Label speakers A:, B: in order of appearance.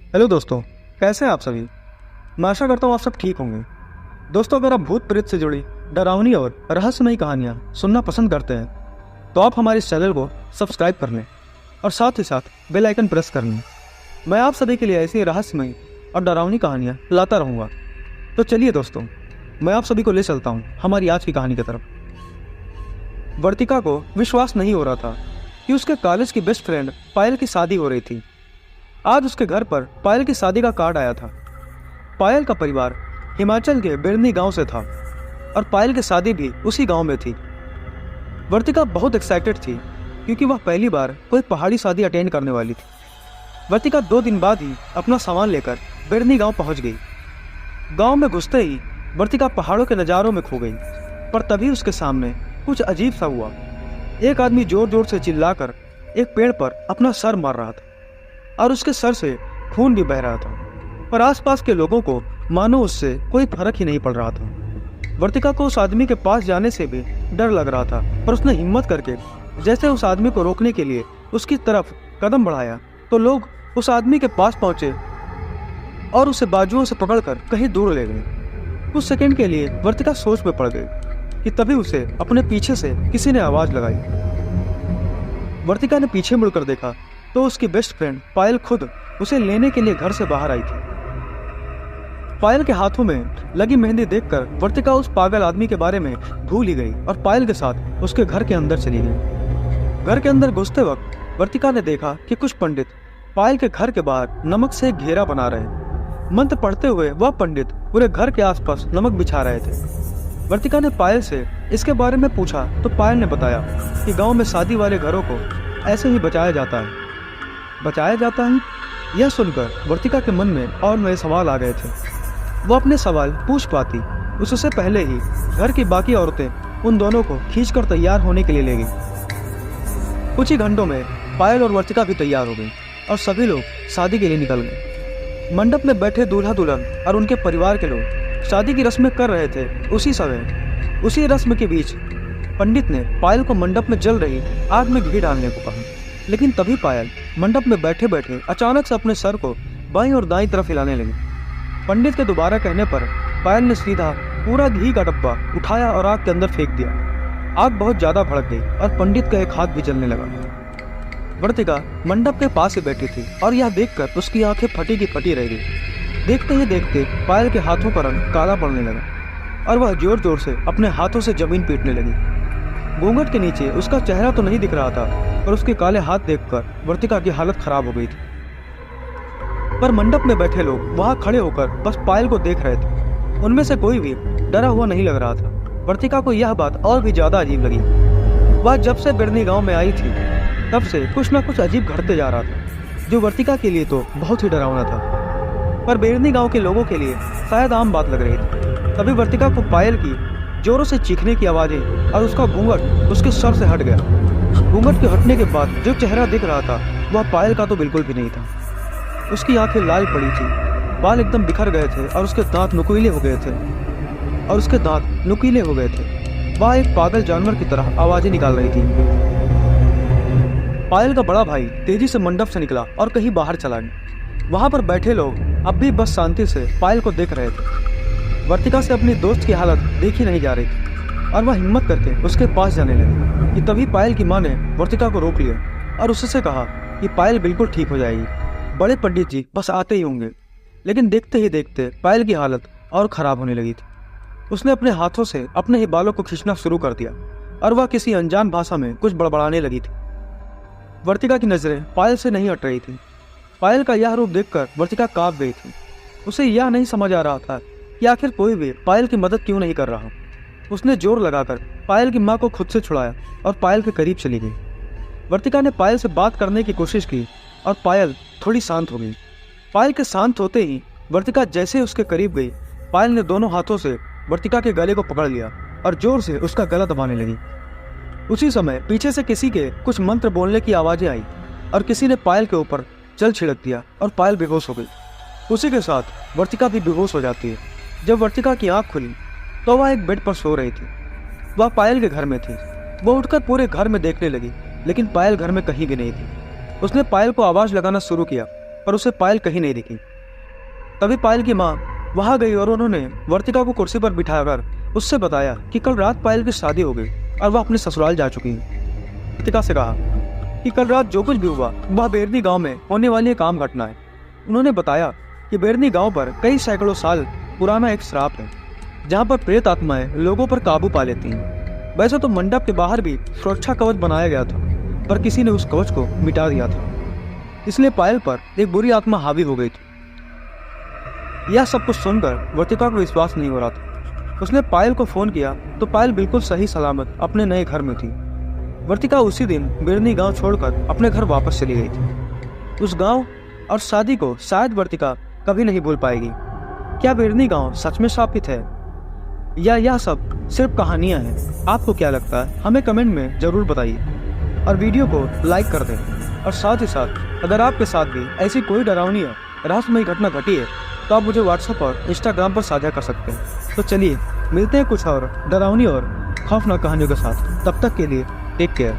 A: Hello दोस्तों, कैसे हैं आप सभी। मैं आशा करता हूँ आप सब ठीक होंगे। दोस्तों, अगर आप भूत प्रेत से जुड़ी डरावनी और रहस्यमयी कहानियाँ सुनना पसंद करते हैं तो आप हमारे इस चैनल को सब्सक्राइब कर लें और साथ ही साथ बेल आइकन प्रेस कर लें। मैं आप सभी के लिए ऐसी रहस्यमयी और डरावनी कहानियाँ लाता रहूँगा। तो चलिए दोस्तों, मैं आप सभी को ले चलता हूँ हमारी आज की कहानी की तरफ। वर्तिका को विश्वास नहीं हो रहा था कि उसके कॉलेज की बेस्ट फ्रेंड पायल की शादी हो रही थी। आज उसके घर पर पायल की शादी का कार्ड आया था। पायल का परिवार हिमाचल के बिरनी गांव से था और पायल की शादी भी उसी गांव में थी। वर्तिका बहुत एक्साइटेड थी क्योंकि वह पहली बार कोई पहाड़ी शादी अटेंड करने वाली थी। वर्तिका 2 दिन बाद ही अपना सामान लेकर बिरनी गांव पहुंच गई। गांव में घुसते ही वर्तिका पहाड़ों के नज़ारों में खो गई, पर तभी उसके सामने कुछ अजीब सा हुआ। एक आदमी जोर जोर से चिल्लाकर एक पेड़ पर अपना सर मार रहा था और उसके सर से खून भी बह रहा था, पर आसपास के लोगों को मानो उससे कोई फर्क ही नहीं पड़ रहा था। वर्तिका को उस आदमी के पास जाने से भी डर लग रहा था, पर उसने हिम्मत करके जैसे उस आदमी को रोकने के लिए उसकी तरफ कदम बढ़ाया तो लोग उस आदमी के पास पहुंचे और उसे बाजुओं से पकड़कर कहीं दूर ले गए। कुछ सेकंड के लिए वर्तिका सोच में पड़ गई कि तभी उसे अपने पीछे से किसी ने आवाज लगाई। वर्तिका ने पीछे मुड़कर देखा तो उसकी बेस्ट फ्रेंड पायल खुद उसे लेने के लिए घर से बाहर आई थी। पायल के हाथों में लगी मेहंदी देखकर वर्तिका उस पागल आदमी के बारे में भूल ही गई और पायल के साथ उसके घर के अंदर चली गई। घर के अंदर घुसते वक्त वर्तिका ने देखा कि कुछ पंडित पायल के घर के बाहर नमक से एक घेरा बना रहे। मंत्र पढ़ते हुए वह पंडित पूरे घर के आसपास नमक बिछा रहे थे। वर्तिका ने पायल से इसके बारे में पूछा तो पायल ने बताया कि गाँव में शादी वाले घरों को ऐसे ही बचाया जाता है। यह सुनकर वर्तिका के मन में और नए सवाल आ गए थे। वो अपने सवाल पूछ पाती उससे पहले ही घर की बाकी औरतें उन दोनों को खींचकर तैयार होने के लिए ले गई। कुछ ही घंटों में पायल और वर्तिका भी तैयार हो गई और सभी लोग शादी के लिए निकल गए। मंडप में बैठे दूल्हा दुल्हन और उनके परिवार के लोग शादी की रस्में कर रहे थे। उसी रस्म के बीच पंडित ने पायल को मंडप में जल रही आग में घी डालने को कहा, लेकिन तभी पायल मंडप में बैठे बैठे अचानक से अपने सर को बाईं और दाईं तरफ हिलाने लगी। पंडित के दोबारा कहने पर पायल ने सीधा पूरा घी का डब्बा उठाया और आग के अंदर फेंक दिया। आग बहुत ज्यादा भड़क गई और पंडित का एक हाथ भी जलने लगा। वर्तिका मंडप के पास ही बैठी थी और यह देखकर उसकी आंखें फटी की फटी रह गई। देखते ही देखते पायल के हाथों का रंग काला पड़ने लगा और वह जोर जोर से अपने हाथों से जमीन पीटने लगी। घूंघट के नीचे उसका चेहरा तो नहीं दिख रहा था, पर उसके काले हाथ देखकर वर्तिका की हालत खराब हो गई थी। पर मंडप में बैठे लोग वहां खड़े होकर बस पायल को देख रहे थे। उनमें से कोई भी डरा हुआ नहीं लग रहा था। वर्तिका को यह बात और भी ज्यादा अजीब लगी। वह जब से बिरनी गांव में आई थी तब से कुछ न कुछ अजीब घटते जा रहा था, जो वर्तिका के लिए तो बहुत ही डरावना था, पर बिरनी गाँव के लोगों के लिए शायद आम बात लग रही थी। तभी वर्तिका को पायल की जोरों से चीखने की आवाजें और उसका घूंघट उसके सर से हट गया। घूंघट के हटने के बाद जो चेहरा दिख रहा था वह पायल का तो बिल्कुल भी नहीं था। उसकी आंखें लाल पड़ी थी, बाल एकदम बिखर गए थे और उसके दांत नुकीले हो गए थे। वह एक पागल जानवर की तरह आवाजें निकाल रही थी। पायल का बड़ा भाई तेजी से मंडप से निकला और कहीं बाहर चला गया। वहां पर बैठे लोग अब भी बस शांति से पायल को देख रहे थे। वर्तिका से अपनी दोस्त की हालत देखी नहीं जा रही थी और वह हिम्मत करके उसके पास जाने लगी कि तभी पायल की मां ने वर्तिका को रोक लिया और उससे कहा कि पायल बिल्कुल ठीक हो जाएगी, बड़े पंडित जी बस आते ही होंगे। लेकिन देखते ही देखते पायल की हालत और खराब होने लगी थी। उसने अपने हाथों से अपने ही बालों को खींचना शुरू कर दिया और वह किसी अनजान भाषा में कुछ बड़बड़ाने लगी थी। वर्तिका की नजरें पायल से नहीं हट रही थी। पायल का यह रूप देखकर वर्तिका कांप गई थी। उसे यह नहीं समझ आ रहा था कि आखिर कोई भी पायल की मदद क्यों नहीं कर रहा। उसने जोर लगाकर पायल की मां को खुद से छुड़ाया और पायल के करीब चली गई। वर्तिका ने पायल से बात करने की कोशिश की और पायल थोड़ी शांत हो गई। पायल के शांत होते ही वर्तिका जैसे उसके करीब गई, पायल ने दोनों हाथों से वर्तिका के गले को पकड़ लिया और जोर से उसका गला दबाने लगी। उसी समय पीछे से किसी के कुछ मंत्र बोलने की आवाजें आई और किसी ने पायल के ऊपर जल छिड़क दिया और पायल बेहोश हो गई। उसी के साथ वर्तिका भी बेहोश हो जाती है। जब वर्तिका की आंख खुली तो वह एक बेड पर सो रही थी। वह पायल के घर में थी। वह उठकर पूरे घर में देखने लगी, लेकिन पायल घर में कहीं भी नहीं थी। उसने पायल को आवाज लगाना शुरू किया, पर उसे पायल कहीं नहीं दिखी। तभी पायल की माँ वहां गई और उन्होंने वर्तिका को कुर्सी पर बिठाकर उससे बताया कि कल रात पायल की शादी हो गई और वह अपने ससुराल जा चुकी है। वर्तिका से कहा कि कल रात जो कुछ भी हुआ वह बेरनी गांव में होने वाली एक आम घटना है। उन्होंने बताया कि बेरनी गांव पर कई सैकड़ों साल पुराना एक श्राप है जहां पर प्रेत आत्माएं लोगों पर काबू पा लेती हैं। वैसे तो मंडप के बाहर भी सुरक्षा कवच बनाया गया था, पर किसी ने उस कवच को मिटा दिया था, इसलिए पायल पर एक बुरी आत्मा हावी हो गई थी। यह सब कुछ सुनकर वर्तिका को विश्वास नहीं हो रहा था। उसने पायल को फोन किया तो पायल बिल्कुल सही सलामत अपने नए घर में थी। वर्तिका उसी दिन बेरनी गांव छोड़कर अपने घर वापस चली गई थी। उस गांव और शादी को शायद वर्तिका कभी नहीं भूल पाएगी। क्या बेरनी गांव सच में शापित है या यह सब सिर्फ कहानियां हैं? आपको क्या लगता है हमें कमेंट में जरूर बताइए और वीडियो को लाइक कर दें। और साथ ही साथ अगर आपके साथ भी ऐसी कोई डरावनी या रहस्यमयी घटना घटी है तो आप मुझे व्हाट्सएप और इंस्टाग्राम पर साझा कर सकते हैं। तो चलिए मिलते हैं कुछ और डरावनी और खौफनाक कहानियों के साथ। तब तक के लिए टेक केयर।